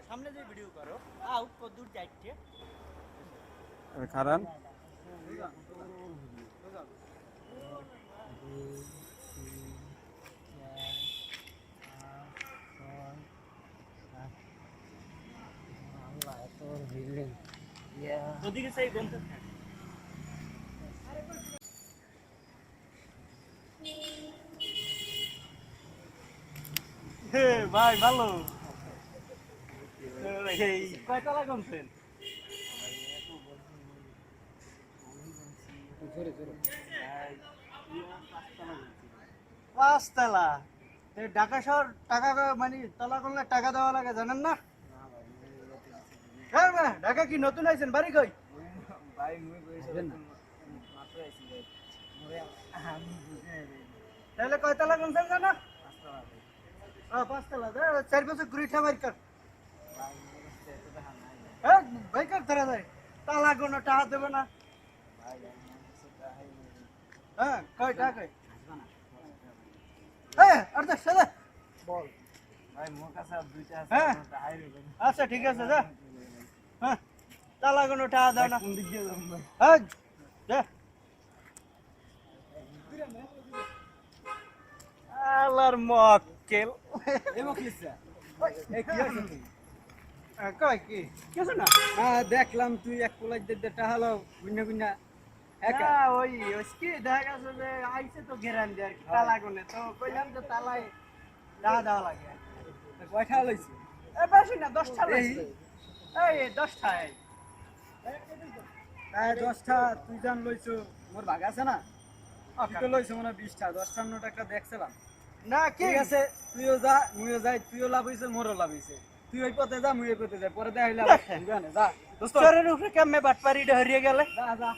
সামনে যে ভিডিও করো আউ কত দূর যাচ্ছে খারান ওদিকে সেই গন্তে হে ভাই ভালো এই কয়টা লাগামছেন পাঁচতলা ঢাকা শহর টাকা মানে তলা করলে টাকা দেওয়া লাগে জানেন না হ্যাঁ ঢাকা কি নতুন আইছেন বাড়ি কই তাহলে কয়তলা কোনছেন জানা পাঁচতলা চার বছর ঘুরে ঠামার কর হ্যাঁ ভাই কর ধরা যায় তালা কোনো টাকা দেবে না হ্যাঁ কয় টাকা কয় আর দেখ সাদা বল ভাই মোর কাছে দুইটা আছে আচ্ছা ঠিক আছে যা হ্যাঁ তালা কোনো টাকা দাও না কোন দিক দিয়ে যাম ভাই হ্যাঁ যা আলার মক্কেল এই মক্কেলসা এই কি আছে তুই কই কি কিছু না হ্যাঁ দেখলাম তুই এক পোলাই দেটা হলো গুন্না গুন্না একা ওই কি দেখা গেছে যে আইছে তো গেরান দেয়ার তালা কোনে তো কইলাম যে তালাই দাও লাগে কয়টা লইছি এ বেশি না 10টা লইছি এই 10টা এই 10টা তুই জান লইছো মোর ভাগ আছে না তুই তো লইছো মনে 20টা 10টার নোট একটা দেখছিলাম না ঠিক আছে তুইও যা মুইও যাই তুইও লাভ হইছে মোরও লাভ হইছে তুই ওই পথে যা মুই ওই পথে যাই পরে দেখাইলা যা দোস্ত চরের উপরে কেমনে বাটপাড়িটা হারিয়ে গেলে যা যা